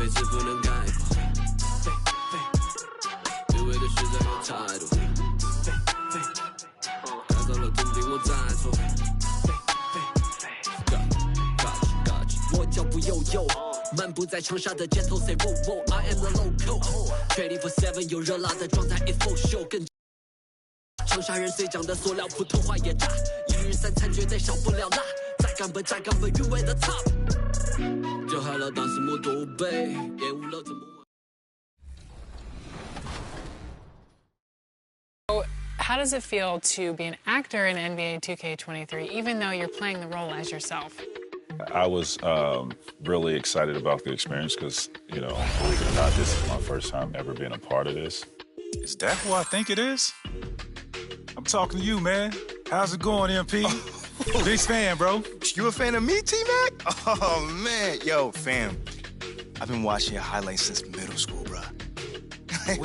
非词不能概括。对味的实在有态度。改造了总比我再错。我脚步悠悠，漫步在长沙的街头 ，say wo wo，I am the local。24/7有热辣的状态 ，it for show。更长沙人虽讲的塑料，普通话也炸，一日三餐绝对少不了辣。再干杯，再干杯，韵味的 top。就害了当时我多杯，厌恶了怎么。How does it feel to be an actor in NBA 2K23, even though you're playing the role as yourself? I was really excited about the experience because, believe it or not, this is my first time ever being a part of this. Is that who I think it is? I'm talking to you, man. How's it going, MP? Big fan, bro. You a fan of me, T-Mac? Oh, man. Yo, fam. I've been watching your highlights since middle school, bro.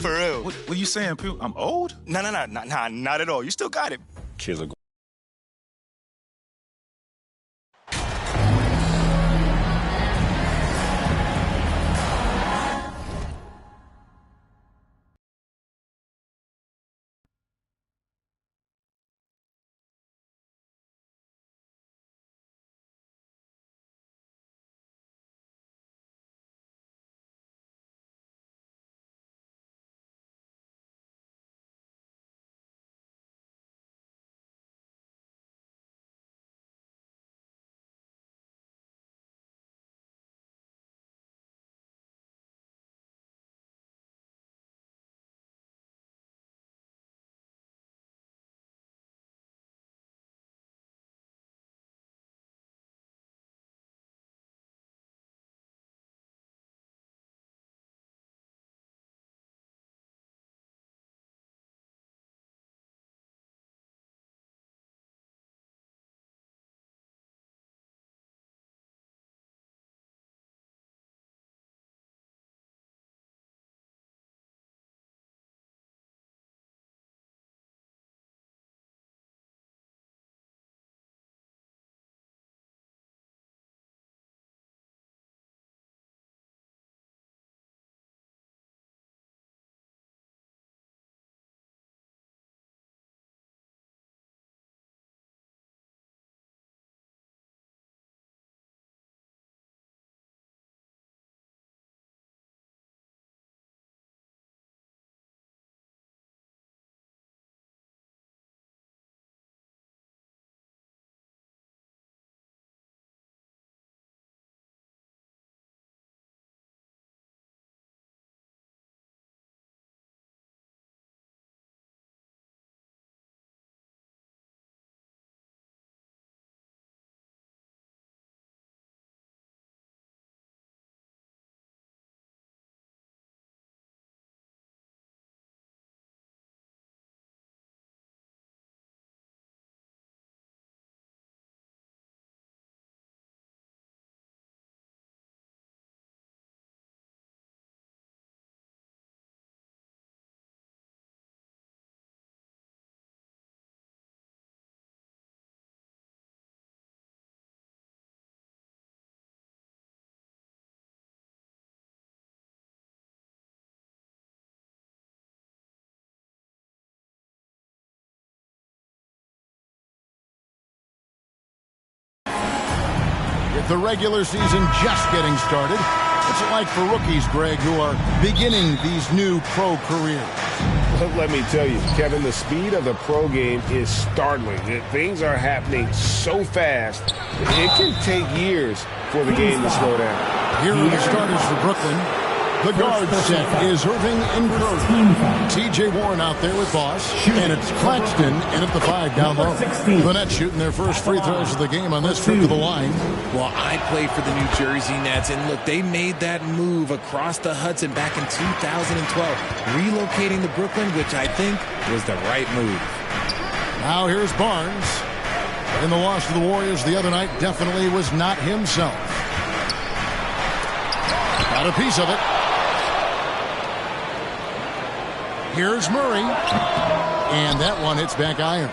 For real. What are you saying, P? I'm old? Nah, not at all. You still got it. Kids are With the regular season just getting started, what's it like for rookies, Greg, who are beginning these new pro careers? Let me tell you, Kevin, the speed of the pro game is startling. Things are happening so fast, it can take years for the game to slow down. Here are the starters for Brooklyn. The guard set is Irving and Curry. T.J. Warren out there with Boss. And it's Claxton in at the 5 down low. The Nets shooting their first free throws of the game on this trip to the line. Well, I played for the New Jersey Nets, and look, they made that move across the Hudson back in 2012, relocating to Brooklyn, which I think was the right move. Now here's Barnes. In the loss to the Warriors the other night, definitely was not himself. Got a piece of it. Here's Murray. And that one hits back iron.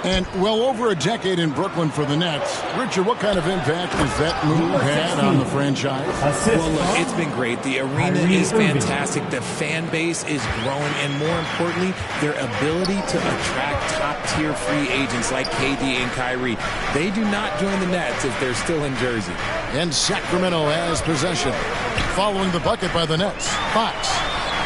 And well over a decade in Brooklyn for the Nets. Richard, what kind of impact has that move had on the franchise? Well, look, it's been great. The arena is fantastic. The fan base is growing. And more importantly, their ability to attract top-tier free agents like KD and Kyrie. They do not join the Nets if they're still in Jersey. And Sacramento has possession. Following the bucket by the Nets, Fox.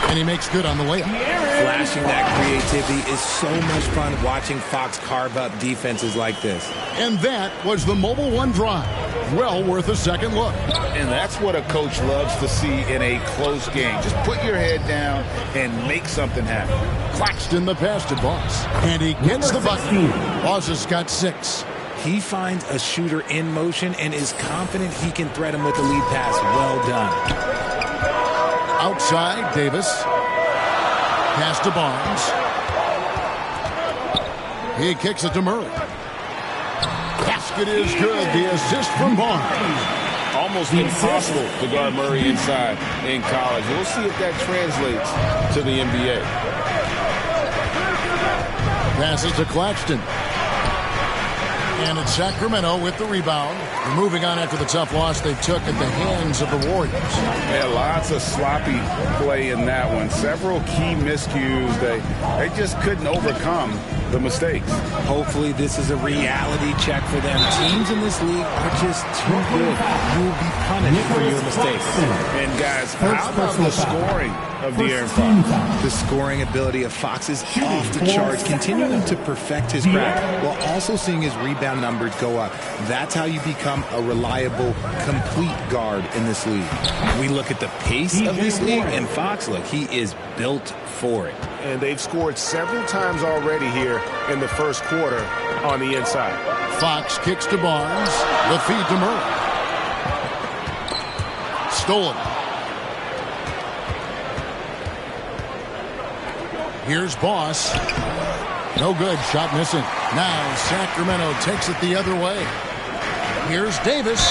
And he makes good on the layup. Flashing that creativity is so much fun watching Fox carve up defenses like this. And that was the Mobile One drive. Well worth a second look. And that's what a coach loves to see in a close game. Just put your head down and make something happen. Claxton the pass to Boss. And he gets the bucket. Boss has got 6. He finds a shooter in motion and is confident he can thread him with the lead pass. Well done. Outside, Davis. Pass to Barnes. He kicks it to Murray. Basket is good. The assist from Barnes. Almost impossible to guard Murray inside in college. We'll see if that translates to the NBA. Passes to Claxton. And it's Sacramento with the rebound. They're moving on after the tough loss they took at the hands of the Warriors. Yeah, lots of sloppy play in that one. Several key miscues. They just couldn't overcome the mistakes. Hopefully this is a reality check for them. Teams in this league are just too good. You will be punished for your mistakes. And guys, how about the scoring of De'Aaron Fox? The scoring ability of Fox is off the charts, continuing to perfect his craft while also seeing his rebound numbers go up. That's how you become a reliable, complete guard in this league. We look at the pace of this league, and Fox, look, he is built for it. And they've scored several times already here in the first quarter on the inside. Fox kicks to Barnes. The feed to Murray. Stolen. Here's Boss. No good. Shot missing. Now Sacramento takes it the other way. Here's Davis.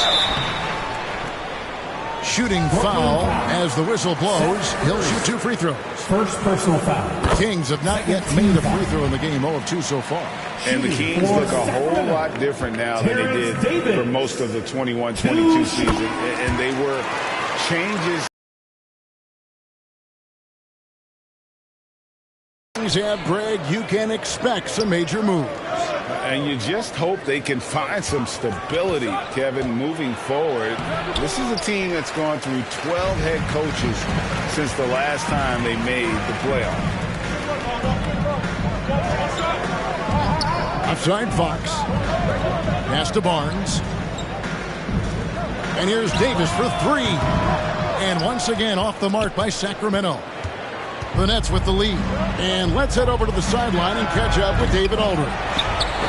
Shooting foul as the whistle blows. He'll shoot 2 free throws. First personal foul. Kings have not yet made a free throw in the game. 0 of 2 so far. And the Kings look a whole lot different now than they did for most of the 21-22 season. And they were changes. Have Greg, you can expect some major moves. And you just hope they can find some stability, Kevin, moving forward. This is a team that's gone through 12 head coaches since the last time they made the playoff. Outside Fox. Pass to Barnes. And here's Davis for 3. And once again off the mark by Sacramento. The Nets with the lead. And let's head over to the sideline and catch up with David Aldridge.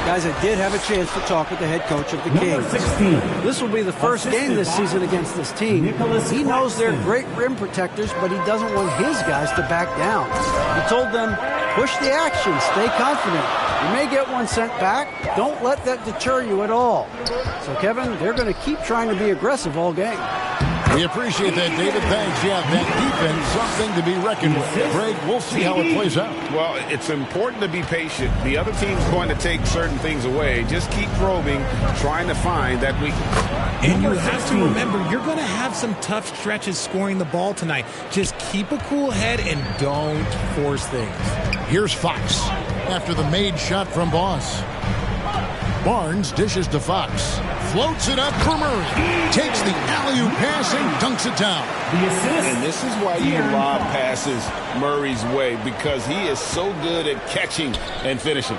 Guys, I did have a chance to talk with the head coach of the Kings. 16. This will be the first game this season against this team. He knows they're great rim protectors, but he doesn't want his guys to back down. He told them, push the action, stay confident. You may get one sent back. Don't let that deter you at all. So, Kevin, they're going to keep trying to be aggressive all game. We appreciate that, David. Thanks. Yeah, that defense, something to be reckoned with. Greg, we'll see how it plays out. Well, it's important to be patient. The other team's going to take certain things away. Just keep probing, trying to find that weakness. And you have to remember, you're going to have some tough stretches scoring the ball tonight. Just keep a cool head and don't force things. Here's Fox after the made shot from Boss. Barnes dishes to Fox. Floats it up for Murray. Takes the alley-oop pass and dunks it down. And this is why you lob passes Murray's way, because he is so good at catching and finishing.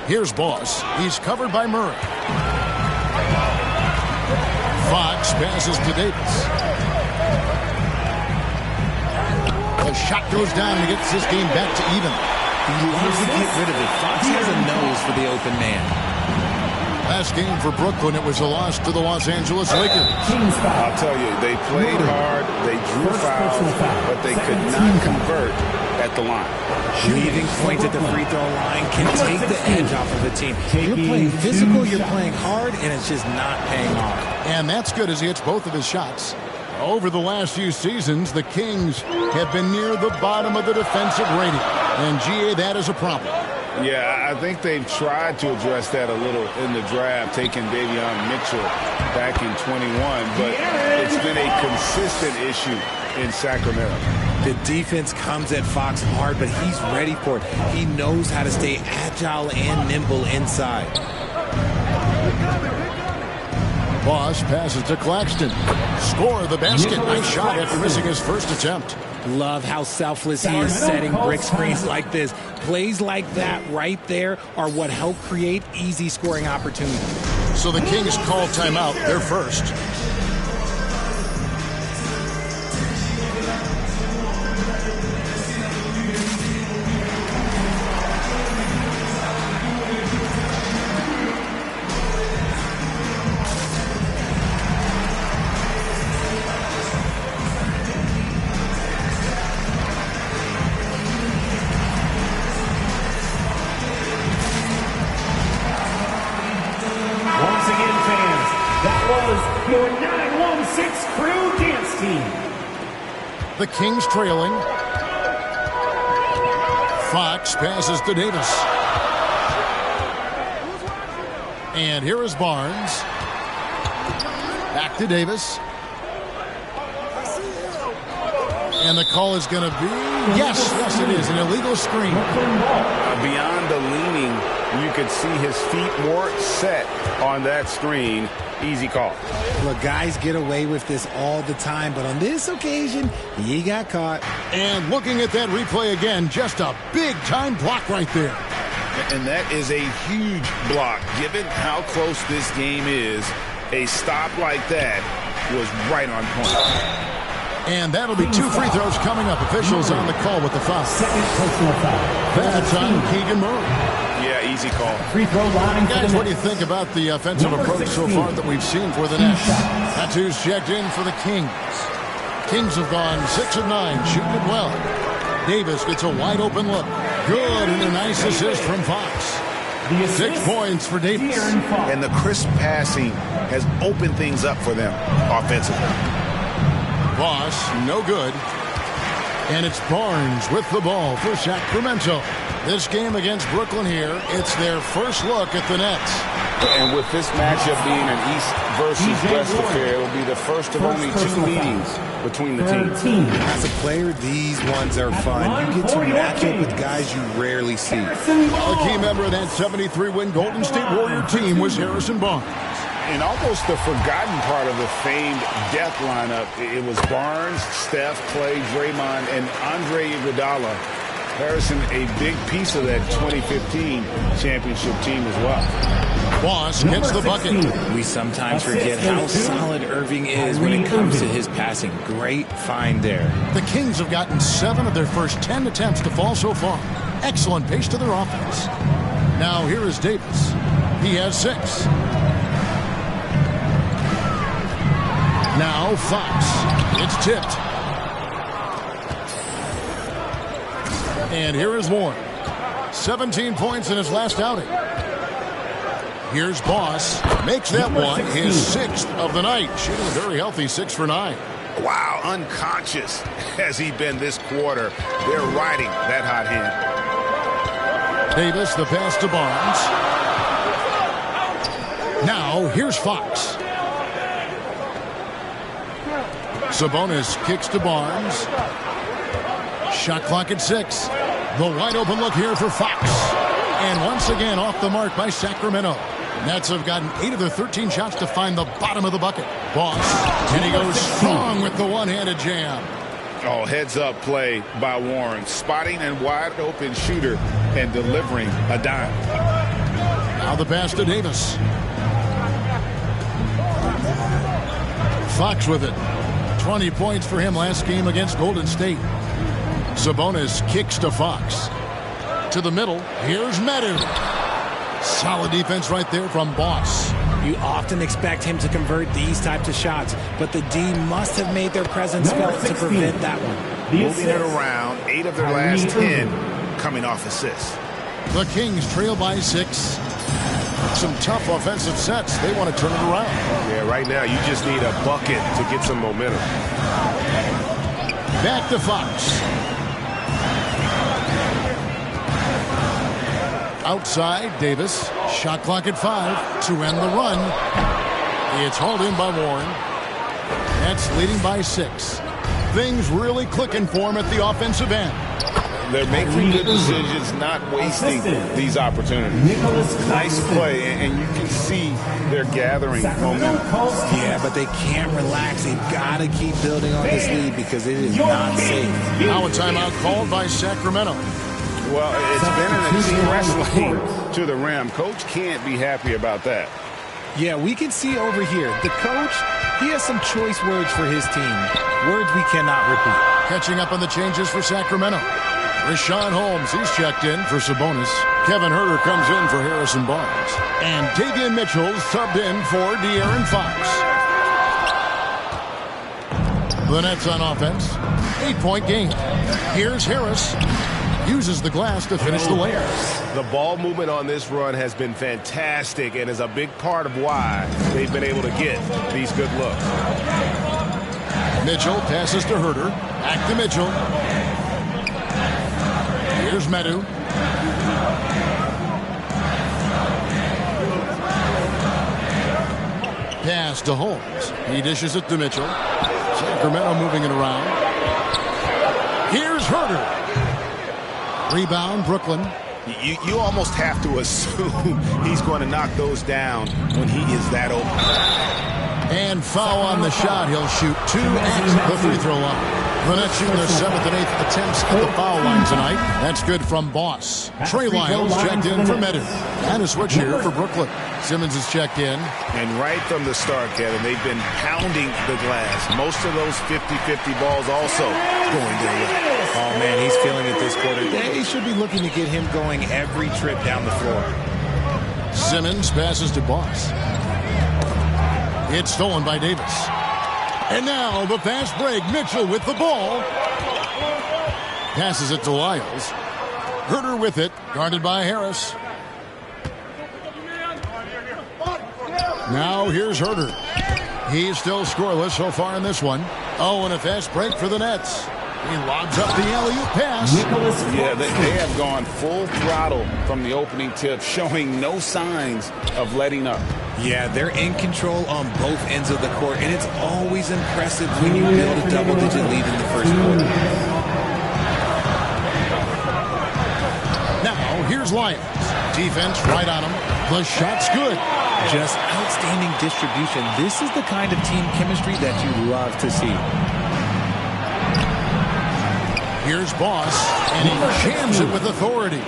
Here's Boss. He's covered by Murray. Fox passes to Davis. The shot goes down and gets this game back to even. He loves to get rid of it. Fox has a nose for the open man. Last game for Brooklyn, it was a loss to the Los Angeles Lakers. I'll tell you, they played hard, they drew fouls, but they could not convert at the line. Leaving points at the free throw line can take the edge off of the team. You're playing physical, you're playing hard, and it's just not paying off. And that's good as he hits both of his shots. Over the last few seasons, the Kings have been near the bottom of the defensive rating. And, GA, that is a problem. Yeah, I think they've tried to address that a little in the draft, taking Davion Mitchell back in 21, but it's been a consistent issue in Sacramento. The defense comes at Fox hard, but he's ready for it. He knows how to stay agile and nimble inside. Boss passes to Claxton. Score the basket. Nice shot after missing his first attempt. Love how selfless he is setting brick screens like this. Plays like that right there are what help create easy scoring opportunities. So the Kings call timeout. They're first. Your 916 Crew Dance Team. The Kings trailing. Fox passes to Davis. And here is Barnes. Back to Davis. And the call is going to be, yes, it is, an illegal screen. Beyond the leaning, you could see his feet more set on that screen. Easy call. Look, guys get away with this all the time, but on this occasion, he got caught. And looking at that replay again, just a big-time block right there. And that is a huge block. Given how close this game is, a stop like that was right on point. And that'll be 2 free throws coming up. Officials on the call with the foul. Second personal foul. That's on Keegan Murray. Yeah, easy call. Free throw line. Guys, what do you think about the offensive approach so far that we've seen for the Nets? That's who's checked in for the Kings. Kings have gone 6 of 9, shooting it well. Davis gets a wide open look. Good, and a nice assist from Fox. 6 points for Davis. And the crisp passing has opened things up for them offensively. Boss, no good. And it's Barnes with the ball for Sacramento. This game against Brooklyn here, it's their first look at the Nets. And with this matchup being an East versus West affair, it will be the first of only 2 meetings between the teams. As a player, these ones are fun. You get to match up with guys you rarely see. A key member of that 73-win Golden State Warrior team was Harrison Barnes. In almost the forgotten part of the famed death lineup, it was Barnes, Steph, Clay, Draymond, and Andre Iguodala. Harrison, a big piece of that 2015 championship team as well. Boss gets the bucket. We sometimes forget how solid Irving is when it comes to his passing. Great find there. The Kings have gotten 7 of their first 10 attempts to fall so far. Excellent pace to their offense. Now here is Davis. He has 6. Now Fox. It's tipped. And here is Warren. 17 points in his last outing. Here's Boss. Makes that one his 6th of the night. Shooting a very healthy 6 for 9. Wow, unconscious has he been this quarter. They're riding that hot hand. Davis, the pass to Barnes. Now, here's Fox. Sabonis kicks to Barnes. Shot clock at 6. The wide open look here for Fox. And once again off the mark by Sacramento. Nets have gotten 8 of their 13 shots to find the bottom of the bucket. Boss. And he goes strong with the one-handed jam. Oh, heads-up play by Warren. Spotting and wide open shooter and delivering a dime. Now the pass to Davis. Fox with it. 20 points for him last game against Golden State. Sabonis kicks to Fox. To the middle. Here's Medu. Solid defense right there from Boss. You often expect him to convert these types of shots, but the D must have made their presence felt to prevent that one. Moving it around, 8 of their last 10 coming off assists. The Kings trail by 6. Some tough offensive sets. They want to turn it around. Yeah, right now you just need a bucket to get some momentum. Back to Fox. Outside, Davis. Shot clock at 5 to end the run. It's hauled in by Warren. Nets leading by 6. Things really clicking for him at the offensive end. They're making good decisions, not wasting these opportunities. Nice play, and you can see they're gathering momentum. Yeah, but they can't relax. They've got to keep building on this lead because it is not safe. Now a timeout called by Sacramento. Well, it's been an express lane to the rim. Coach can't be happy about that. Yeah, we can see over here. The coach, he has some choice words for his team. Words we cannot repeat. Catching up on the changes for Sacramento. Rashawn Holmes, he's checked in for Sabonis. Kevin Huerter comes in for Harrison Barnes. And Davion Mitchell subbed in for De'Aaron Fox. The Nets on offense. 8-point game. Here's Harris. Uses the glass to finish the layup. The ball movement on this run has been fantastic and is a big part of why they've been able to get these good looks. Mitchell passes to Huerter. Back to Mitchell. Here's Medu. Pass to Holmes. He dishes it to Mitchell. Sacramento moving it around. Here's Huerter. Rebound, Brooklyn. You almost have to assume he's going to knock those down when he is that open. And foul on the shot. He'll shoot 2 at the free throw line. The Nets shooting their 7th and 8th attempts at the foul line tonight. That's good from Boss. Trey Lyles checked in for Medu. And a switch here for Brooklyn. Simmons is checked in. And right from the start, Kevin, they've been pounding the glass. Most of those 50-50 balls also going their way. Oh, man, he's feeling it this quarter. They should be looking to get him going every trip down the floor. Simmons passes to Boss. It's stolen by Davis. And now the fast break. Mitchell with the ball. Passes it to Lyles. Huerter with it. Guarded by Harris. Now here's Huerter. He's still scoreless so far in this one. Oh, and a fast break for the Nets. He lobs up the alley-oop pass. Yeah, they have gone full throttle from the opening tip, showing no signs of letting up. Yeah, they're in control on both ends of the court, and it's always impressive when you build a double-digit lead in the first quarter. Now, here's Lyons. Defense right on him. The shot's good. Just outstanding distribution. This is the kind of team chemistry that you love to see. Here's Boss, and he jams it with authority.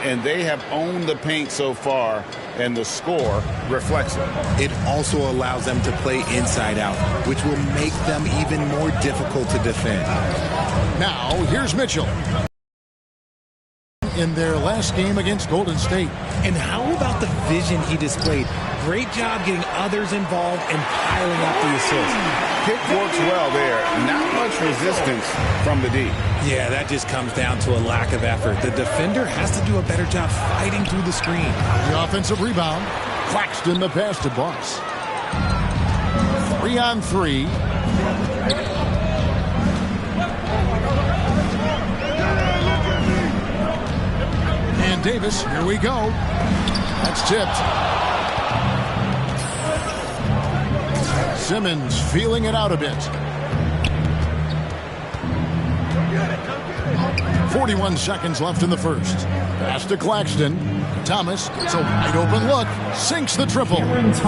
And they have owned the paint so far, and the score reflects it. It also allows them to play inside out, which will make them even more difficult to defend. Now, here's Mitchell. In their last game against Golden State. And how about the vision he displayed? Great job getting others involved and piling up the assists. Pick works well there. Not much resistance from the D. Yeah, that just comes down to a lack of effort. The defender has to do a better job fighting through the screen. The offensive rebound. Claxton the pass to Boss. 3 on 3. And Davis, here we go. That's tipped. Simmons feeling it out a bit. 41 seconds left in the first. Pass to Claxton. Thomas gets a wide open look. Sinks the triple.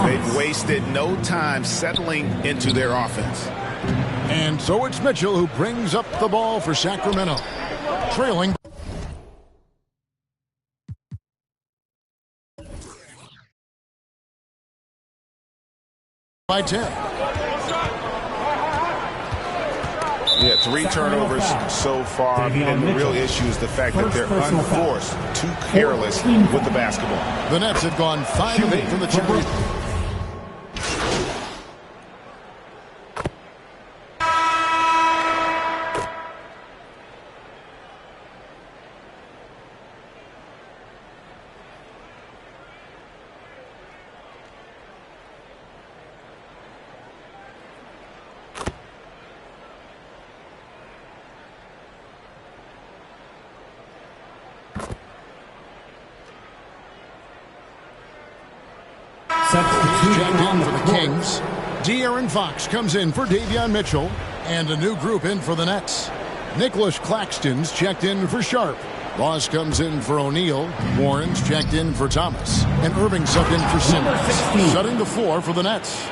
They've wasted no time settling into their offense. And so it's Mitchell who brings up the ball for Sacramento. Trailing by 10. Yeah, 3 turnovers so far, and the real issue is the fact that they're unforced, too careless with the basketball. The Nets have gone 5 of 8 from the charity. He's checked in for the Kings. De'Aaron Fox comes in for Davion Mitchell. And a new group in for the Nets. Nicholas Claxton's checked in for Sharp. Ross comes in for O'Neal. Warren's checked in for Thomas. And Irving subbed in for Simmons. Shutting the floor for the Nets.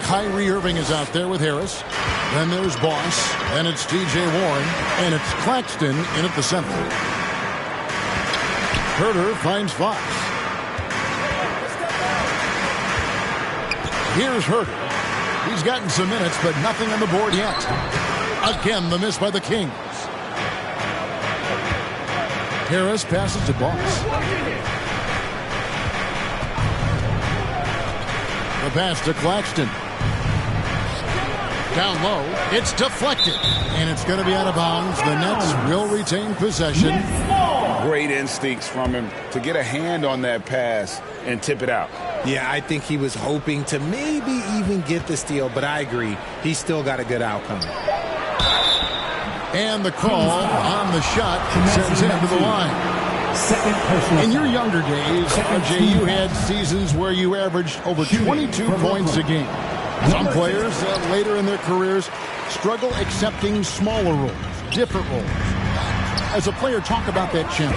Kyrie Irving is out there with Harris. Then there's Boss. And it's T.J. Warren. And it's Claxton in at the center. Herter finds Fox. Here's Herter. He's gotten some minutes, but nothing on the board yet. Again, the miss by the Kings. Harris passes to Boss. The pass to Claxton. Down low. It's deflected. And it's going to be out of bounds. The Nets will retain possession. Great instincts from him to get a hand on that pass and tip it out. Yeah, I think he was hoping to maybe even get the steal, but I agree. He's still got a good outcome. And the call on the shot sends him to the line. In your younger days, RJ, you had seasons where you averaged over 22 points a game. Some players later in their careers struggle accepting smaller roles, different roles. As a player, talk about that challenge.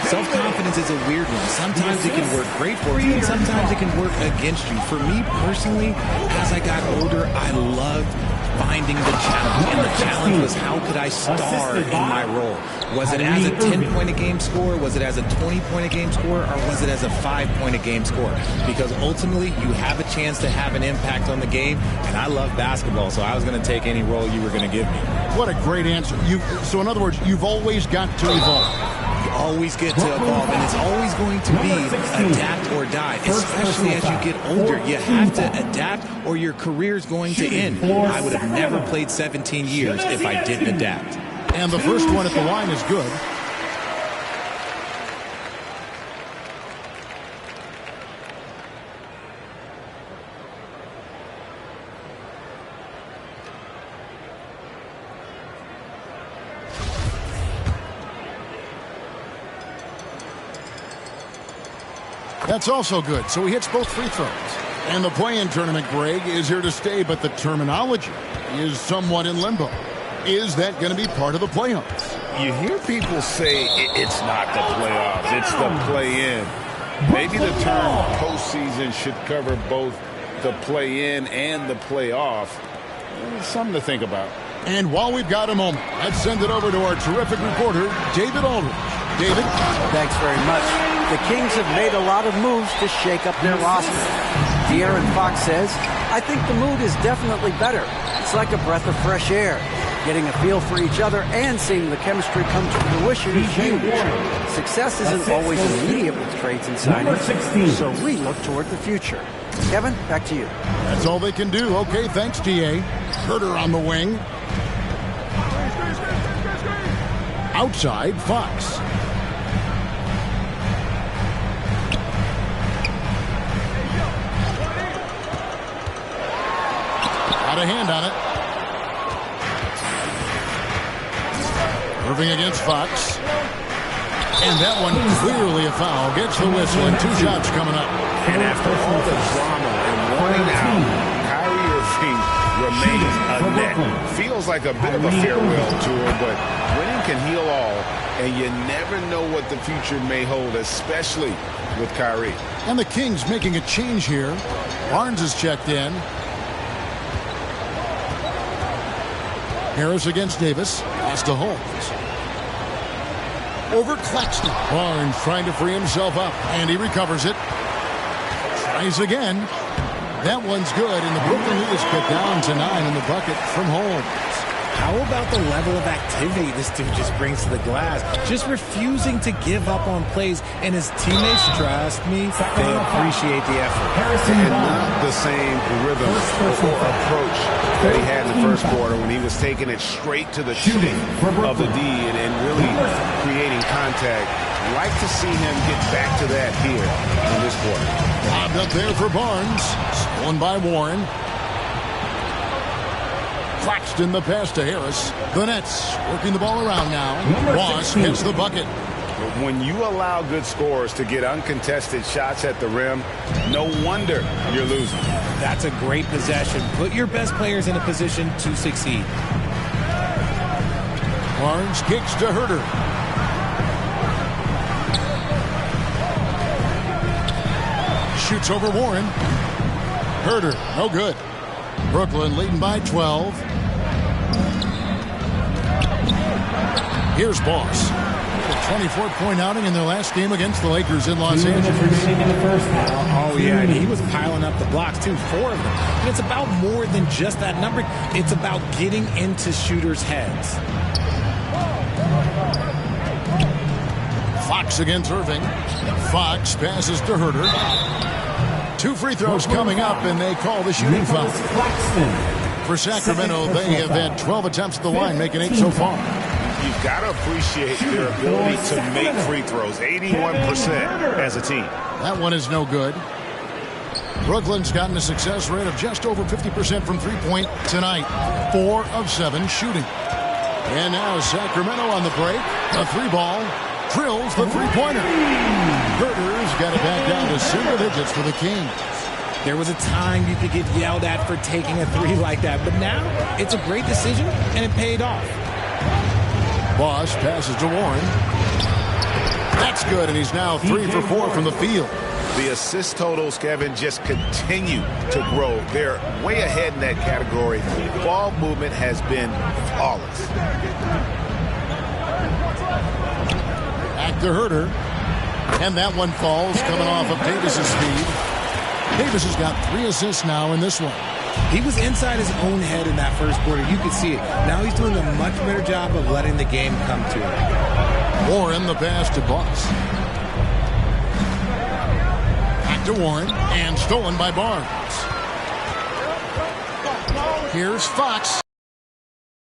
Self-confidence is a weird one. Sometimes it can work great for you, and sometimes it can work against you. For me personally, as I got older, I loved finding the challenge. And the challenge was, how could I star in my role? Was it as a 10-point-a-game score? Was it as a 20-point-a-game score? Or was it as a 5-point-a-game score? Because ultimately, you have a chance to have an impact on the game. And I love basketball, so I was going to take any role you were going to give me. What a great answer. So in other words, you've always got to evolve. You always get to evolve, and it's always going to be adapt or die, especially as you get older. You have to adapt or your career is going to end. I would have never played 17 years if I didn't adapt. And the first one at the line is good. That's also good. So he hits both free throws. And the play-in tournament, Greg, is here to stay, but the terminology is somewhat in limbo. Is that going to be part of the playoffs? You hear people say it's not the playoffs, it's the play-in. Maybe the term postseason should cover both the play-in and the playoff. Something to think about. And while we've got a moment, let's send it over to our terrific reporter, David Aldridge. David? Thanks very much. The Kings have made a lot of moves to shake up their roster. De'Aaron Fox says, I think the mood is definitely better. It's like a breath of fresh air. Getting a feel for each other and seeing the chemistry come to fruition is huge. Success isn't always immediate with trades and signings, so we look toward the future. Kevin, back to you. That's all they can do. Okay, thanks, D.A. Herter on the wing. Outside, Fox. Got a hand on it. Irving against Fox. And that one clearly a foul. Gets the whistle and 2 shots coming up. And after all the drama and running out, Kyrie Irving remains a net. Feels like a bit of a farewell tour, but winning can heal all. And you never know what the future may hold, especially with Kyrie. And the Kings making a change here. Barnes is checked in. Harris against Davis. Pass to Holmes. Over Claxton. Barnes trying to free himself up, and he recovers it. Tries again. That one's good, and the Brooklyn Heat is cut down to 9 in the bucket from Holmes. How about the level of activity this dude just brings to the glass? Just refusing to give up on plays, and his teammates, trust me, they appreciate the effort. And not the same rhythm or approach that he had in the first quarter when he was taking it straight to the tip of the D and really creating contact. Like to see him get back to that here in this quarter. Lobbed up there for Barnes. Stolen by Warren. Claxton the pass to Harris. The Nets working the ball around now. Ross hits the bucket. But when you allow good scorers to get uncontested shots at the rim, no wonder you're losing. That's a great possession. Put your best players in a position to succeed. Barnes kicks to Herter. Shoots over Warren. Herter, no good. Brooklyn leading by 12. Here's Boss. A 24-point outing in their last game against the Lakers in Los Angeles. Oh, yeah, and he was piling up the blocks, too. 4 of them. And it's about more than just that number. It's about getting into shooters' heads. Fox against Irving. Fox passes to Herter. 2 free throws coming up, and they call the shooting foul. For Sacramento, they have had 12 attempts at the line, making 8 so far. You've got to appreciate their ability to make free throws. 81% as a team. That one is no good. Brooklyn's gotten a success rate of just over 50% from three-point tonight. 4 of 7 shooting. And now Sacramento on the break. A 3-ball. Drills the three-pointer. Herter's got it back down to single digits for the Kings. There was a time you could get yelled at for taking a 3 like that, but now it's a great decision, and it paid off. Boss passes to Warren. That's good, and he's now 3 for 4 from the field. The assist totals, Kevin, just continue to grow. They're way ahead in that category. Ball movement has been flawless. Back to Herter. And that one falls, coming off of Davis's speed. Davis has got 3 assists now in this one. He was inside his own head in that first quarter. You could see it. Now he's doing a much better job of letting the game come to him. Warren, the pass to Boss. Back to Warren, and stolen by Barnes. Here's Fox.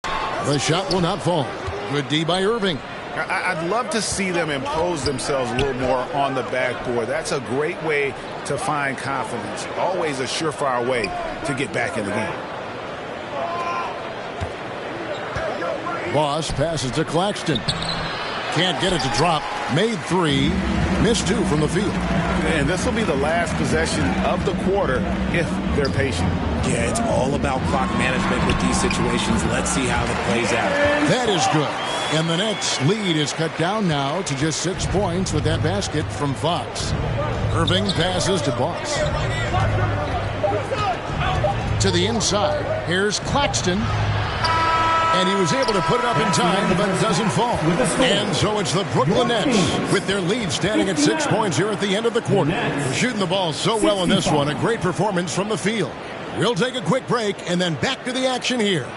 The shot will not fall. Good D by Irving. I'd love to see them impose themselves a little more on the backboard. That's a great way to find confidence. Always a surefire way to get back in the game. Boss passes to Claxton. Can't get it to drop. Made 3. Missed 2 from the field. And this will be the last possession of the quarter if they're patient. Yeah, it's all about clock management with these situations. Let's see how it plays out. That is good. And the Nets' lead is cut down now to just 6 points with that basket from Fox. Irving passes to Boss. To the inside. Here's Claxton. And he was able to put it up in time, but it doesn't fall. And so it's the Brooklyn Nets with their lead standing at 6 points here at the end of the quarter. They're shooting the ball so well in this one. A great performance from the field. We'll take a quick break and then back to the action here.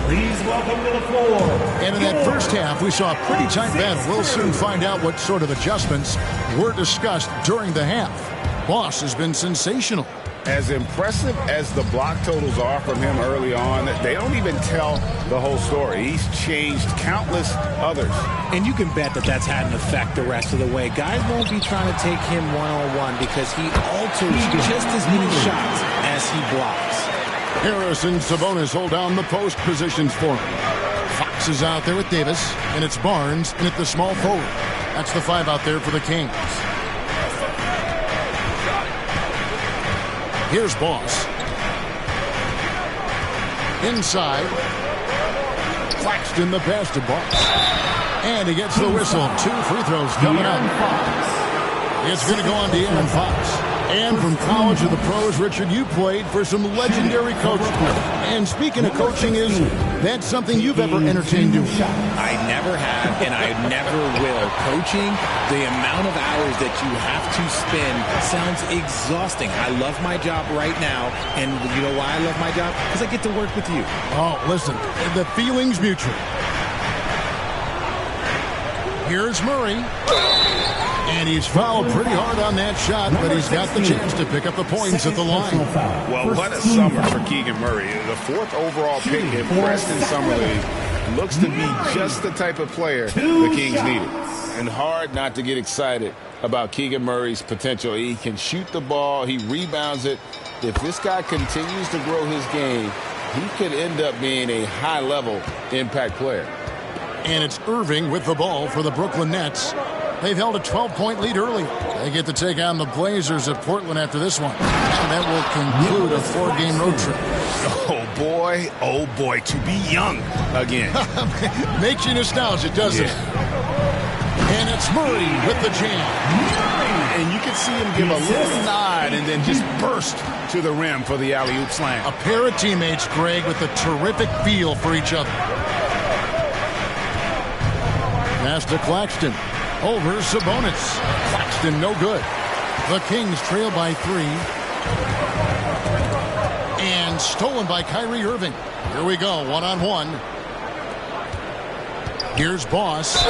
Please welcome to the floor. And in that first half, we saw a pretty tight battle. We'll soon find out what sort of adjustments were discussed during the half. Boss has been sensational. As impressive as the block totals are from him early on, they don't even tell the whole story. He's changed countless others. And you can bet that that's had an effect the rest of the way. Guys won't be trying to take him one-on-one because he alters just as many shots as he blocks. Harris and Sabonis hold down the post positions for him. Fox is out there with Davis, and it's Barnes in at the small forward. That's the 5 out there for the Kings. Here's Boss. Inside. Claxton the pass to Boss. And he gets the whistle. 2 free throws coming up. It's going to go on De'Aaron Fox. And from college to the pros, Richard, you played for some legendary coaches. And speaking of coaching, is that something you've ever entertained doing? I never have, and I never will. Coaching, the amount of hours that you have to spend sounds exhausting. I love my job right now, and you know why I love my job? Because I get to work with you. Oh, listen, the feeling's mutual. Here's Murray. And he's fouled pretty hard on that shot, but he's got the chance to pick up the points at the line. Well, what a summer for Keegan Murray. The 4th overall pick in Preston Summer League. Looks to be just the type of player the Kings needed. And hard not to get excited about Keegan Murray's potential. He can shoot the ball. He rebounds it. If this guy continues to grow his game, he could end up being a high-level impact player. And it's Irving with the ball for the Brooklyn Nets. They've held a 12-point lead early. They get to take on the Blazers at Portland after this one. And that will conclude a 4-game road trip. Oh boy, to be young again. Makes you nostalgic, doesn't it? And it's Murray with the jam. And you can see him give a little nod and then just burst to the rim for the alley-oop slam. A pair of teammates, Greg, with a terrific feel for each other. Pass to Claxton. Over Sabonis. Claxton no good. The Kings trail by 3. And stolen by Kyrie Irving. Here we go, one-on-one. Here's Boss.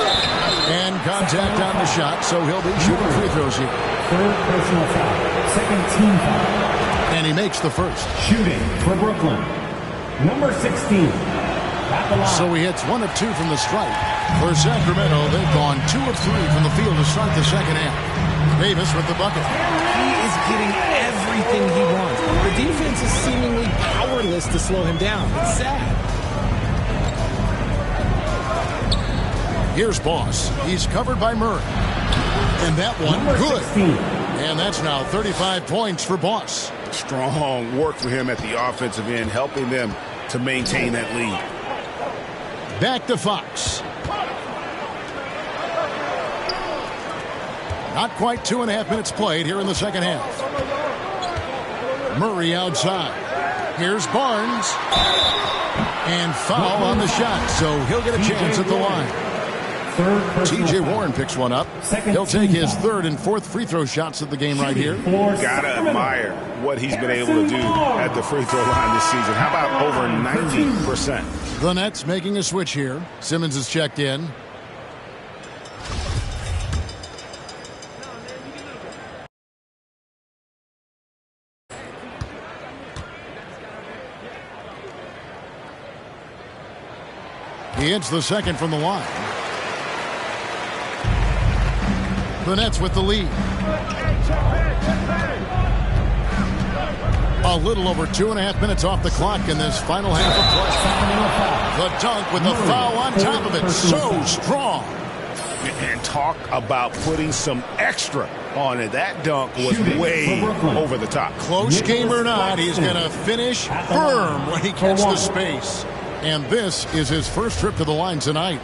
And contact on the shot, so he'll be shooting free throws here. 3rd personal foul. 2nd team foul. And he makes the first. Shooting for Brooklyn. Number 16. So he hits 1 of 2 from the stripe. For Sacramento, they've gone 2 of 3 from the field to start the second half. Davis with the bucket. He is getting everything he wants. The defense is seemingly powerless to slow him down. It's sad. Here's Boss. He's covered by Murray. And that one, good. 16. And that's now 35 points for Boss. Strong work for him at the offensive end, helping them to maintain that lead. Back to Fox. Not quite 2.5 minutes played here in the second half. Murray outside. Here's Barnes. And foul on the shot, so he'll get a chance at the line. T.J. Warren picks one up. He'll take his 3rd and 4th free throw shots of the game right here. Gotta admire what he's been able to do at the free throw line this season. How about over 90%? The Nets making a switch here. Simmons is checked in. He hits the second from the line. The Nets with the lead. A little over 2.5 minutes off the clock in this final half of play. The dunk with the foul on top of it. So strong. And talk about putting some extra on it. That dunk was way over the top. Close game or not, he's going to finish firm when he gets the space. And this is his first trip to the line tonight.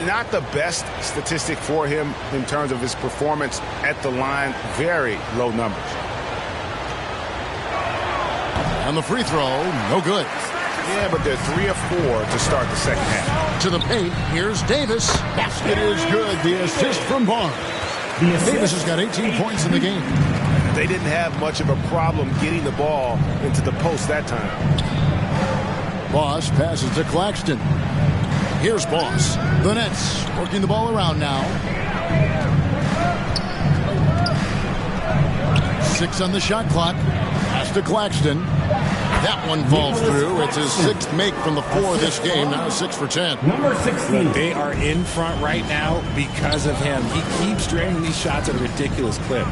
Not the best statistic for him in terms of his performance at the line. Very low numbers. And the free throw, no good. Yeah, but they're 3 of 4 to start the second half. To the paint, here's Davis. Basket is good. The assist from Barnes. Davis has got 18 points in the game. They didn't have much of a problem getting the ball into the post that time. Boss passes to Claxton. Here's Boss. The Nets working the ball around now. 6 on the shot clock. Pass to Claxton. That one falls through. It's his 6th make from the 4 this game. Now 6 for 10. Number 16. They are in front right now because of him. He keeps draining these shots at a ridiculous clip.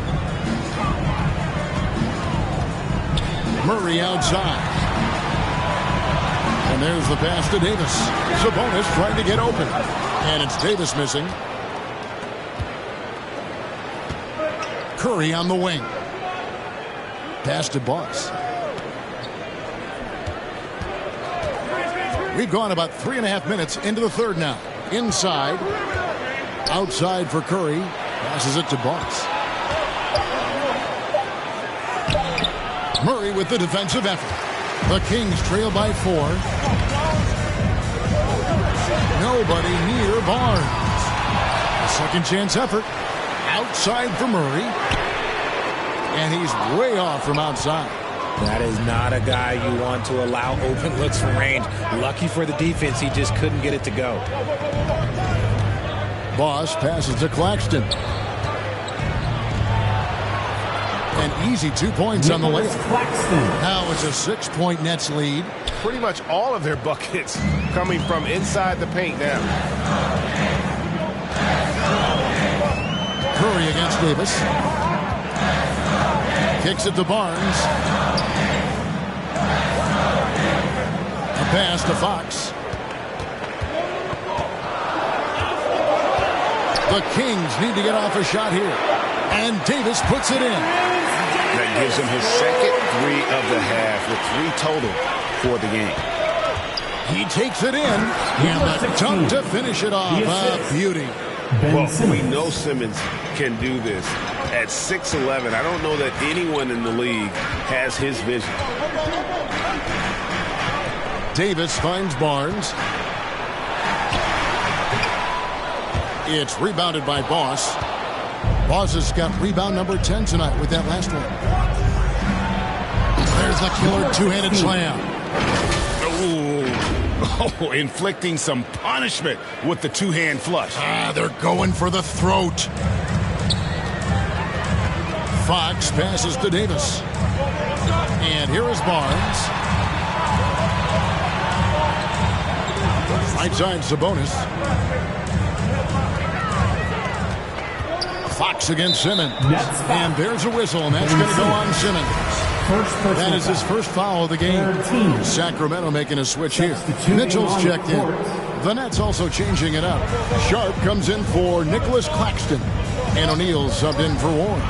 Murray outside. And there's the pass to Davis. Sabonis trying to get open. And it's Davis missing. Curry on the wing. Pass to Boss. We've gone about 3.5 minutes into the third now. Inside. Outside for Curry. Passes it to Boss. Murray with the defensive effort. The Kings trail by 4. Nobody near Barnes. A second chance effort. Outside for Murray. And he's way off from outside. That is not a guy you want to allow open looks from range. Lucky for the defense, he just couldn't get it to go. Boss passes to Claxton. An easy 2 points on the layup. Now it's a 6-point Nets lead. Pretty much all of their buckets coming from inside the paint now. Curry against Davis. Kicks it to Barnes. A pass to Fox. The Kings need to get off a shot here. And Davis puts it in. That gives him his second 3 of the half with 3 total for the game. He takes it in. And the dunk to finish it off. A beauty. Well, we know Simmons can do this. At 6'11", I don't know that anyone in the league has his vision. Davis finds Barnes. It's rebounded by Boss. Boss has got rebound number 10 tonight with that last one. There's the killer two-handed slam. Oh, inflicting some punishment with the two-hand flush. They're going for the throat. Fox passes to Davis. And here is Barnes. Right side Sabonis. Fox against Simmons. And there's a whistle, and that's going to go on Simmons. That is his first foul of the game. Sacramento making a switch here. Mitchell's checked in. The Nets also changing it up. Sharp comes in for Nicholas Claxton. And O'Neal subbed in for Warren.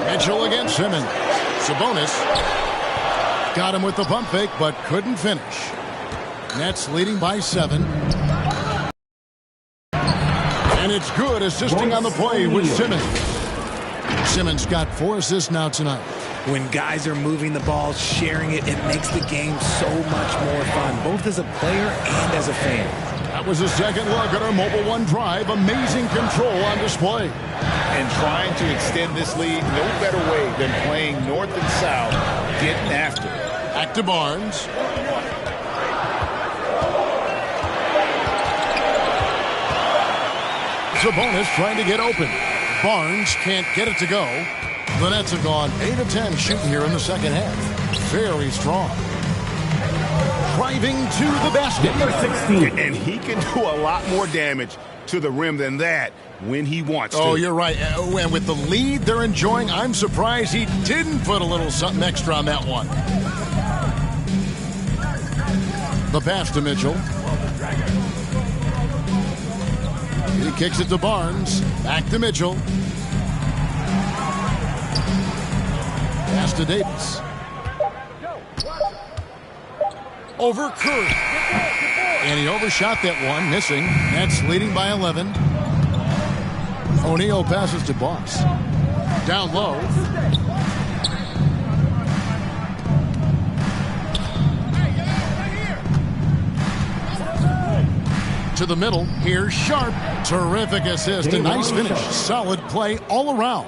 Mitchell against Simmons. Sabonis got him with the pump fake, but couldn't finish. Nets leading by 7. And it's good, assisting on the play with Simmons. Simmons got 4 assists now tonight. When guys are moving the ball, sharing it, it makes the game so much more fun, both as a player and as a fan. That was a second look at our Mobile One drive. Amazing control on display. And trying to extend this lead, no better way than playing north and south, getting after it. Back to Barnes. Sabonis trying to get open. Barnes can't get it to go. The Nets have gone 8 of 10 shooting here in the second half. Very strong. Driving to the basket. Number 16. And he can do a lot more damage to the rim than that when he wants to. Oh, you're right. And with the lead they're enjoying, I'm surprised he didn't put a little something extra on that one. The pass to Mitchell. He kicks it to Barnes. Back to Mitchell. Pass to Davis. Over Curry. And he overshot that one, missing. Nets leading by 11. O'Neal passes to Boss. Down low. To the middle. Here's Sharp. Terrific assist. A nice finish. Solid play all around.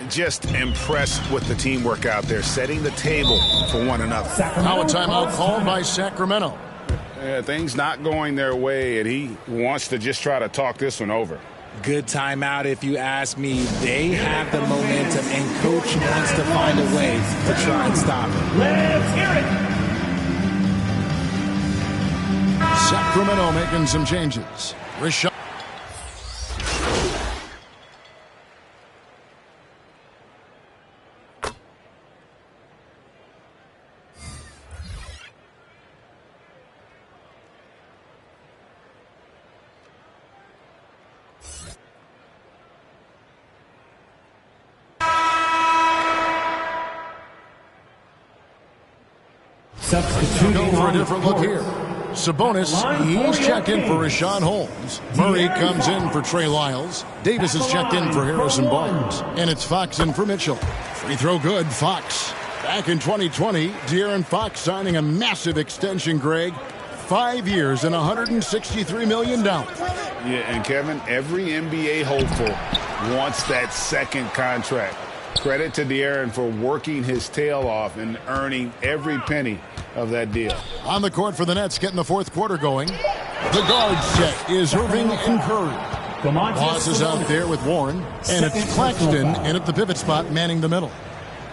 Just impressed with the teamwork out there, setting the table for one another. Now a timeout called by Sacramento. Things not going their way, and he wants to just try to talk this one over. Good timeout if you ask me. They have the momentum, and Coach wants to find a way to try and stop it. Let's hear it. Sacramento making some changes. Rashad. Go for a different look here. Sabonis, he's checked in for Rashawn Holmes. Murray comes in for Trey Lyles. Davis is checked in for Harrison Barnes. And it's Fox in for Mitchell. Free throw good, Fox. Back in 2020, De'Aaron Fox signing a massive extension, Greg. 5 years and $163 million. Yeah, and Kevin, every NBA hopeful wants that second contract. Credit to De'Aaron for working his tail off and earning every penny of that deal. On the court for the Nets, getting the fourth quarter going. The guard set is Irving and Curry. Boss is out there with Warren, and it's Claxton in at the pivot spot manning the middle.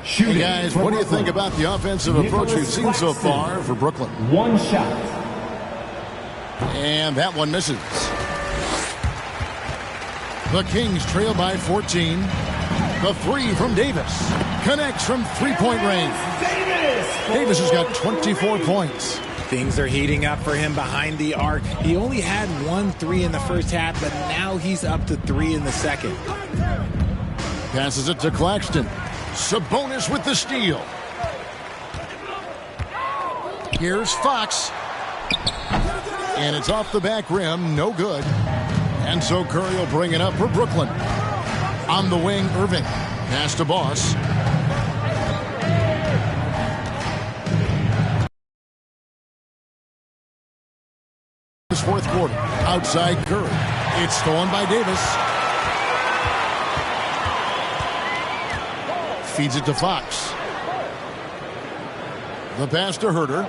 Hey guys, what do you think about the offensive approach we've seen so far for Brooklyn? One shot. And that one misses. The Kings trail by 14. The three from Davis. Connects from three-point range. Davis has got 24 points. Things are heating up for him behind the arc. He only had 1 3 in the first half, but now he's up to 3 in the second. Passes it to Claxton. Sabonis with the steal. Here's Fox. And it's off the back rim. No good. And so Curry will bring it up for Brooklyn. On the wing, Irving. Pass to Boss. Fourth quarter. Outside Curry. It's stolen by Davis. Feeds it to Fox. The pass to Herter.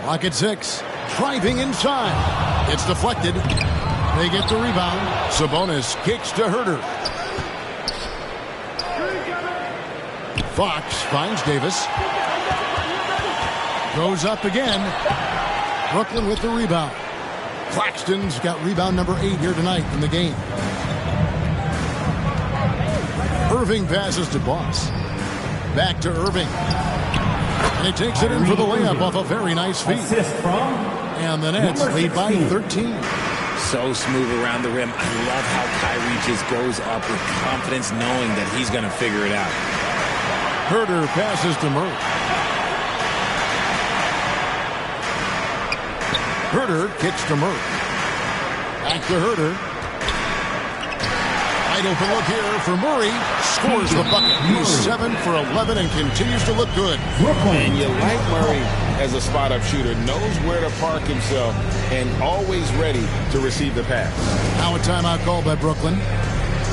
Clock at 6. Driving inside. It's deflected. They get the rebound. Sabonis kicks to Herter. Fox finds Davis. Goes up again. Brooklyn with the rebound. Claxton's got rebound number 8 here tonight in the game. Irving passes to Boss. Back to Irving. And he takes it in for the layup off a very nice feed. And the Nets lead by 13. So smooth around the rim. I love how Kyrie just goes up with confidence knowing that he's going to figure it out. Herter passes to Murray. Herter kicks to Murray. Back to Herter. Wide open look here for Murray. Scores the bucket. He's 7 for 11 and continues to look good. And you like Murray as a spot-up shooter. Knows where to park himself and always ready to receive the pass. Now a timeout called by Brooklyn.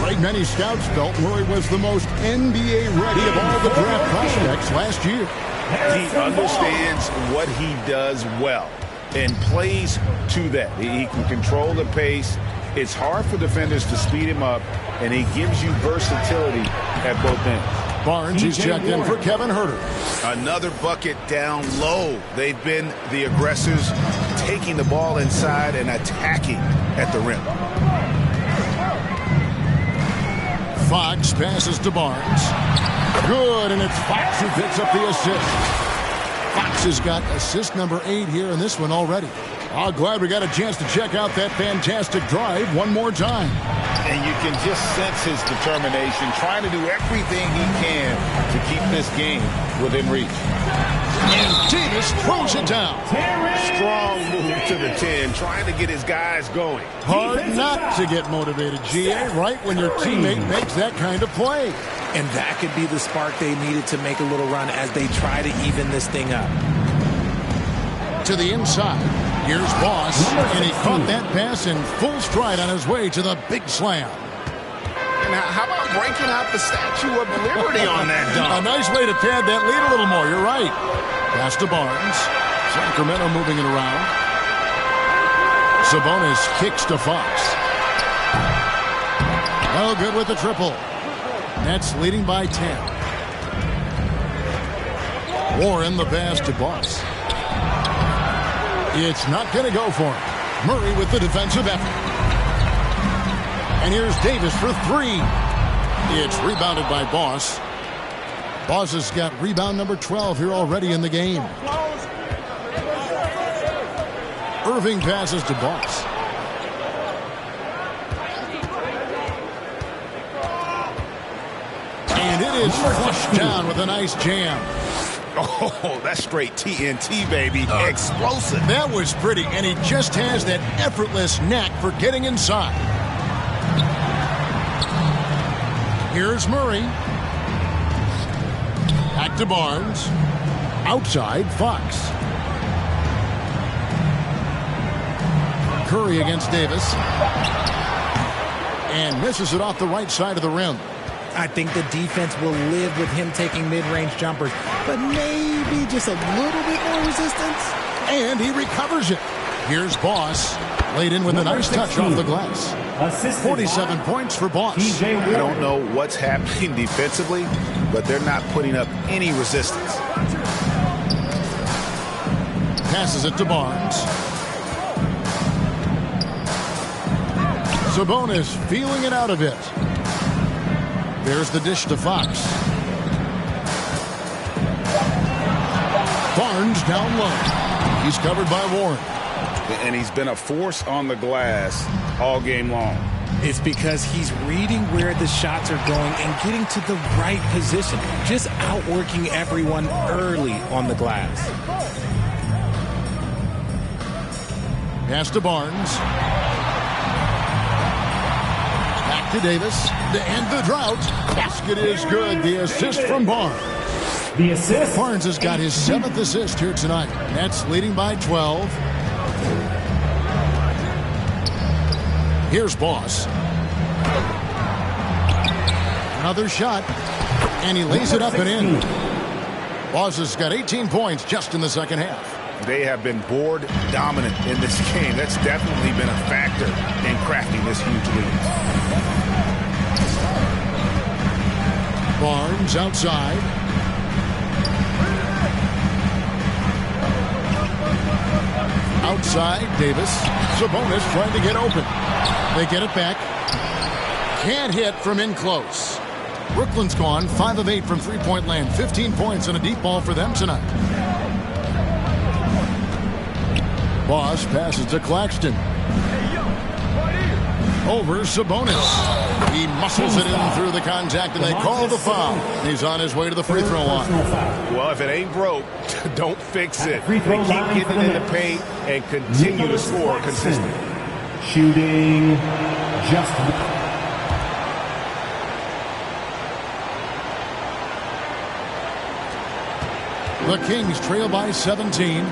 Right, many scouts felt Murray was the most NBA ready of all the draft prospects last year. He understands what he does well and plays to that. He can control the pace. It's hard for defenders to speed him up, and he gives you versatility at both ends. Barnes is checked in for Kevin Herter. Another bucket down low. They've been the aggressors, taking the ball inside and attacking at the rim. Fox passes to Barnes. Good, and it's Fox who picks up the assist. Fox has got assist number 8 here in this one already. Oh, glad we got a chance to check out that fantastic drive one more time. And you can just sense his determination, trying to do everything he can to keep this game within reach. And Davis throws it down. Strong move to the 10, trying to get his guys going. Hard not to get motivated, GA, right when your teammate makes that kind of play. And that could be the spark they needed to make a little run as they try to even this thing up. To the inside. Here's Boss, and he caught that pass in full stride on his way to the big slam. And how about breaking out the Statue of Liberty on that dunk? A nice way to pad that lead a little more. You're right. Pass to Barnes. Sacramento moving it around. Sabonis kicks to Fox. No good with the triple. Nets leading by 10. Warren the pass to Boss. It's not going to go for him. Murray with the defensive effort. And here's Davis for 3. It's rebounded by Boss. Boss has got rebound number 12 here already in the game. Irving passes to Boss. And it is flushed down with a nice jam. Oh, that's straight TNT, baby. Explosive. That was pretty, and he just has that effortless knack for getting inside. Here's Murray. Back to Barnes. Outside, Fox. Curry against Davis. And misses it off the right side of the rim. I think the defense will live with him taking mid-range jumpers, but maybe just a little bit more resistance. And he recovers it. Here's Boss, laid in with a nice touch off the glass. 47 points for Boss. I don't know what's happening defensively, but they're not putting up any resistance. Passes it to Barnes. Sabonis feeling it out a bit. There's the dish to Fox. Barnes down low. He's covered by Warren. And he's been a force on the glass all game long. It's because he's reading where the shots are going and getting to the right position. Just outworking everyone early on the glass. Pass to Barnes. Back to Davis. To end the drought. Basket is good. The assist from Barnes. The assist. Barnes has got his 7th assist here tonight. Nets leading by 12. Here's Boss. Another shot. And he lays it up and in. Boss has got 18 points just in the second half. They have been board dominant in this game. That's definitely been a factor in crafting this huge lead. Barnes outside. Outside, Davis. Sabonis trying to get open. They get it back. Can't hit from in close. Brooklyn's gone 5 of 8 from three-point land. 15 points and a deep ball for them tonight. Boss passes to Claxton. Over Sabonis. He muscles it in through the contact, and they call the foul. He's on his way to the free throw line. Well, if it ain't broke, don't fix it. They keep getting it in the paint and continue to score consistently. Shooting just The Kings trail by 17.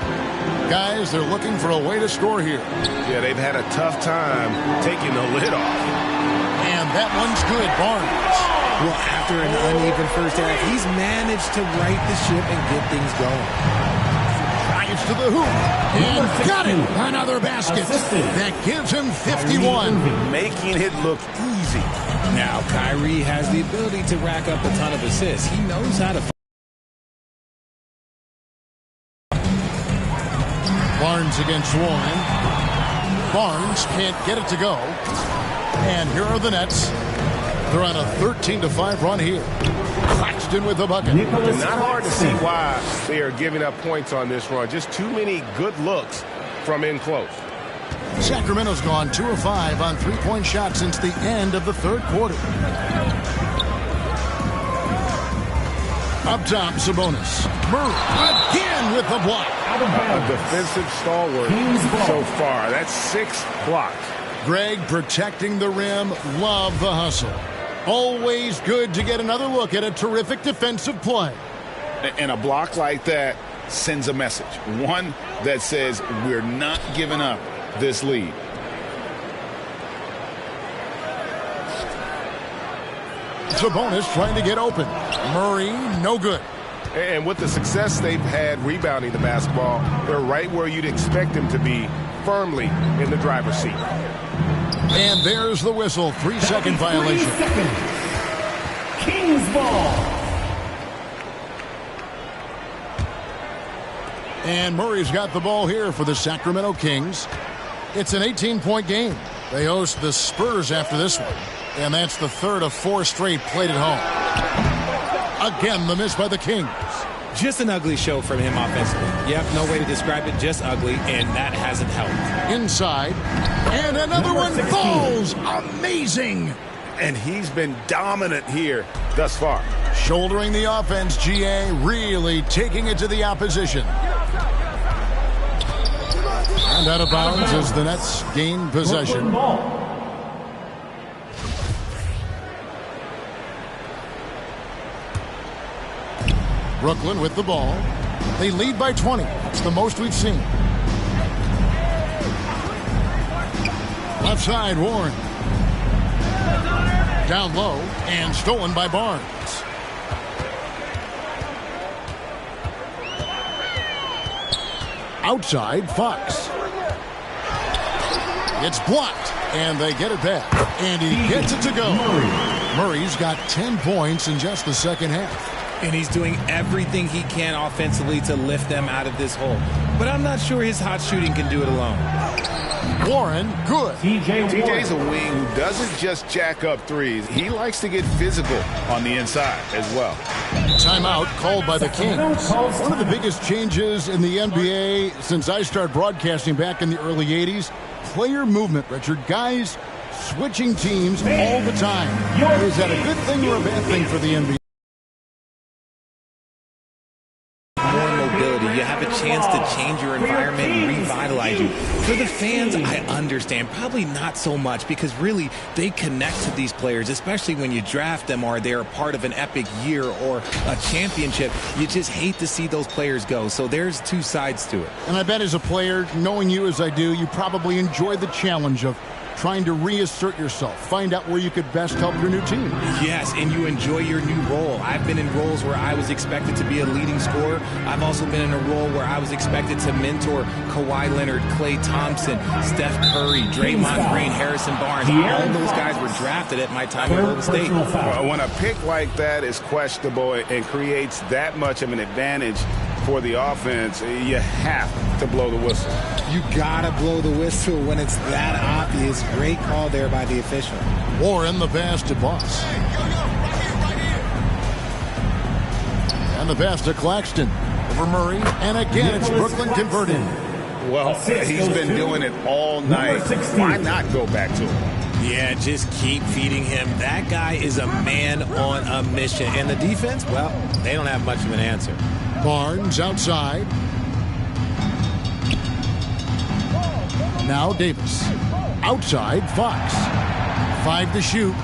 Guys, they're looking for a way to score here. Yeah, they've had a tough time taking the lid off. And that one's good, Barnes. Well, after an uneven first half, he's managed to right the ship and get things going. Drives to the hoop. And got it. Another basket. That gives him 51. Making it look easy. Now, Kyrie has the ability to rack up a ton of assists. He knows how to... Barnes against Warren. Barnes can't get it to go. And here are the Nets. They're on a 13-5 run here. Claxton with the bucket. Not hard to see why they are giving up points on this run. Just too many good looks from in close. Sacramento's gone 2 of 5 on three-point shots since the end of the third quarter. Up top, Sabonis. Murray again with the block. A defensive stalwart so far. That's 6 blocks. Greg protecting the rim. Love the hustle. Always good to get another look at a terrific defensive play. And a block like that sends a message. One that says we're not giving up this lead. Sabonis trying to get open. Murray, no good. And with the success they've had rebounding the basketball, they're right where you'd expect them to be, firmly in the driver's seat. And there's the whistle. 3-second violation. 3 seconds. Kings ball. And Murray's got the ball here for the Sacramento Kings. It's an 18-point game. They host the Spurs after this one. And that's the third of 4 straight played at home. Again, the miss by the Kings. Just an ugly show from him offensively. Yep, no way to describe it, just ugly, and that hasn't helped. Inside, and another one falls. Amazing. And he's been dominant here thus far. Shouldering the offense, GA, really taking it to the opposition. And out of bounds as the Nets gain possession. Brooklyn with the ball. They lead by 20. It's the most we've seen. Left side, Warren. Down low and stolen by Barnes. Outside, Fox. It's blocked, and they get it back. And he gets it to go. Murray's got 10 points in just the second half. And he's doing everything he can offensively to lift them out of this hole. But I'm not sure his hot shooting can do it alone. Warren, good. TJ's a wing who doesn't just jack up threes. He likes to get physical on the inside as well. Timeout called by the Kings. One of the biggest changes in the NBA since I started broadcasting back in the early 80s, player movement, Richard. Guys switching teams all the time. Is that a good thing or a bad thing for the NBA? More mobility. You have a chance to change your environment and revitalize you. For the fans, I understand. Probably not so much because really they connect to these players, especially when you draft them or they're a part of an epic year or a championship. You just hate to see those players go. So there's two sides to it. And I bet as a player, knowing you as I do, you probably enjoy the challenge of trying to reassert yourself, find out where you could best help your new team. Yes, and you enjoy your new role. I've been in roles where I was expected to be a leading scorer. I've also been in a role where I was expected to mentor Kawhi Leonard, Klay Thompson, Steph Curry, Draymond Green, Harrison Barnes. All those guys were drafted at my time in Golden State. When a pick like that is questionable and creates that much of an advantage for the offense, you have to blow the whistle. You gotta blow the whistle when it's that obvious. Great call there by the official. Warren the pass to Boss. And the pass to Claxton. Over Murray. And again, it's Brooklyn converting. Well, he's been doing it all night. Why not go back to him? Yeah, just keep feeding him. That guy is a man on a mission. And the defense, well, they don't have much of an answer. Barnes outside. Now Davis. Outside, Fox. 5 to shoot.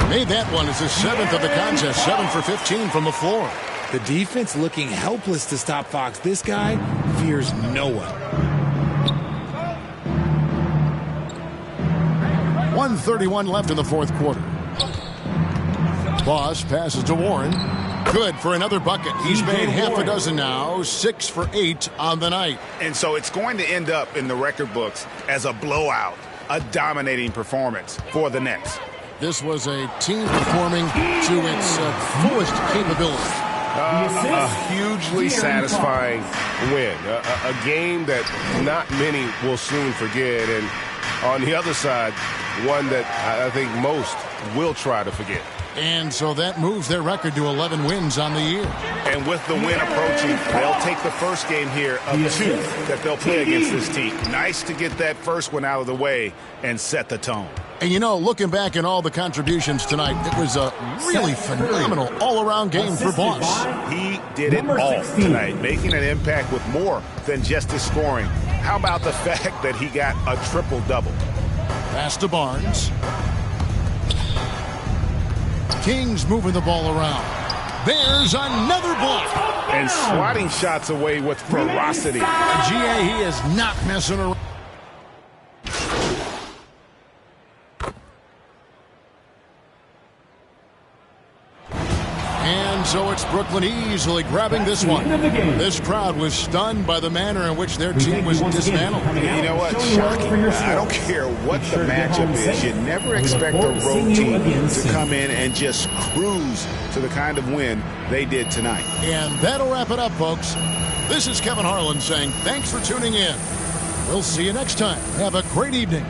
Made that one as his 7th of the contest. 7 for 15 from the floor. The defense looking helpless to stop Fox. This guy fears no one. 1:31 left in the fourth quarter. Boss passes to Warren. Good for another bucket. He's made half a dozen now, 6 for 8 on the night. And so it's going to end up in the record books as a blowout, a dominating performance for the Nets. This was a team performing to its fullest capability. A hugely satisfying win, a game that not many will soon forget, and on the other side, one that I think most will try to forget. And so that moves their record to 11 wins on the year. And with the win approaching, they'll take the first game here of 2 that they'll play against this team. Nice to get that first one out of the way and set the tone. And you know, looking back at all the contributions tonight, it was a really phenomenal all-around game for Boss. He did it all tonight, making an impact with more than just his scoring. How about the fact that he got a triple-double? Pass to Barnes. Kings moving the ball around. There's another block. And swatting shots away with ferocity. GA, he is not messing around. And so it's Brooklyn easily grabbing this one. This crowd was stunned by the manner in which their team was dismantled. You know what? Shocking. I don't care what the matchup is. You never expect a road team to come in and just cruise to the kind of win they did tonight. And that'll wrap it up, folks. This is Kevin Harlan saying thanks for tuning in. We'll see you next time. Have a great evening.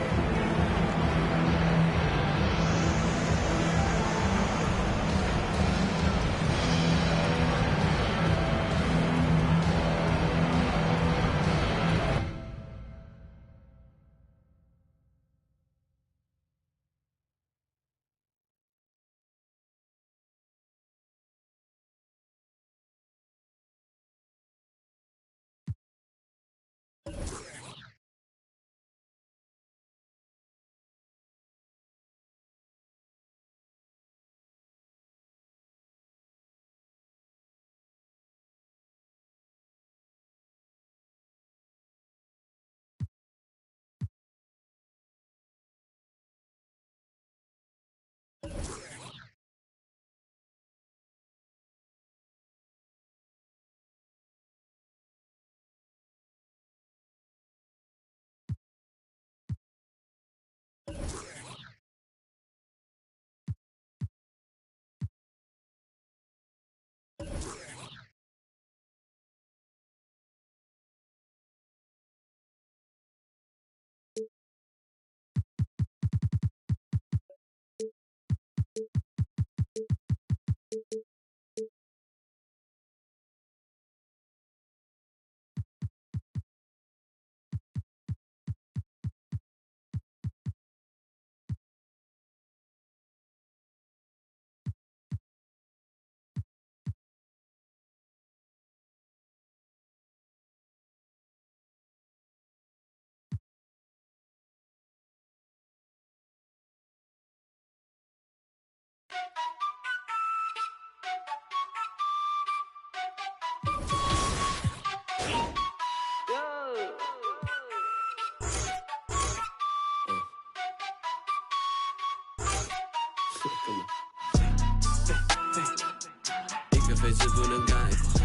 一个废纸不能概括，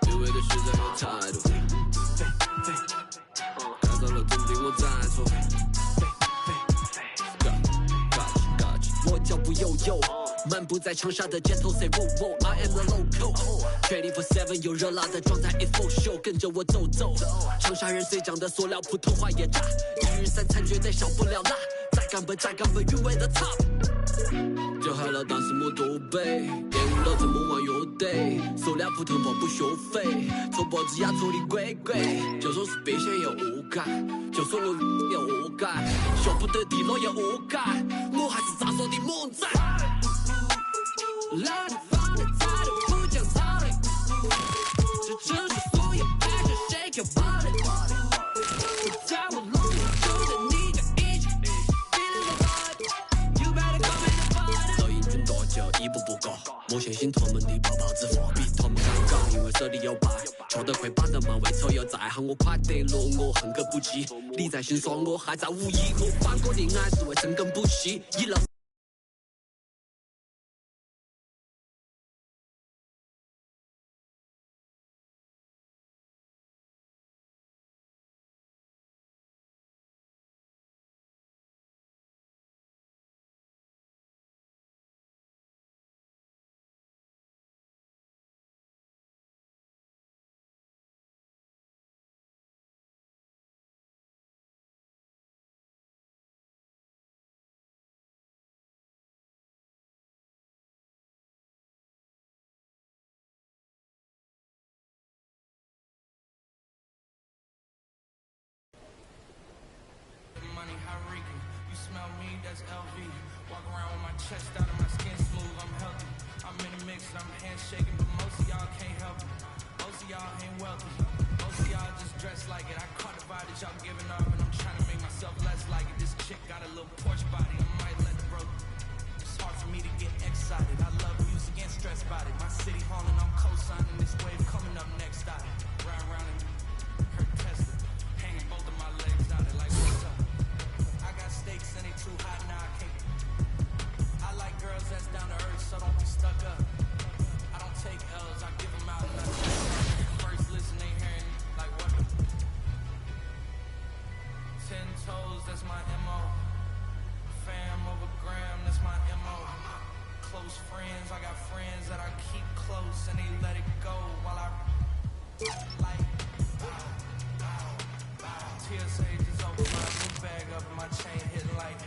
对味的实在有态度，打造了总比我在错。我脚步悠悠，漫步在长沙的街头 ，say woo I am the local。24/7有热辣的状态 ，it for show， 跟着我走走。长沙人虽讲的塑料普通话也炸，一日三餐绝对少不了辣，再干杯再干杯，韵味的 top。就嗨了，但是没多背，业务老子没玩乐队，塑料普通话不学费，搓脖子呀搓的鬼鬼，就说是别显也恶改，就说我也恶改，学不得地了也恶改，我还是咋说的猛仔。来放的态度不讲道理，这城市所有爱着 shake your body， 在我笼里就着你个一起 feeling the vibe，you better come in the party。都英军多久一步不过，莫相信他们的泡泡之货，比他们敢搞，因为手里有牌，吃得亏把得慢，为丑又再喊我快得落，我恨个不羁，你在心酸，我还在无意，我犯过的爱是为深耕不息，一路。Smell me, that's LV. Walk around with my chest out and my skin smooth, I'm healthy. I'm in the mix and I'm handshaking, but most of y'all can't help it. Most of y'all ain't wealthy. Most of y'all just dress like it. I caught the vibe that y'all giving off and I'm trying to make myself less like it. This chick got a little Porsche body, I might let the bro. It's hard for me to get excited. I love music and stress about it. My city hauling, I'm co-signing this wave coming up next out it. Round round and her tested. Hanging both of my legs out it like what's up? I got stakes and they too hot now I can't. I like girls that's down to earth, so don't be stuck up. I don't take L's, I give them out nothing. First listen, they hearing like what? 10 toes, that's my MO. Fam over gram, that's my MO. Close friends, I got friends that I keep close and they let it go while I like. TSA just opened my new bag up and my chain hitting like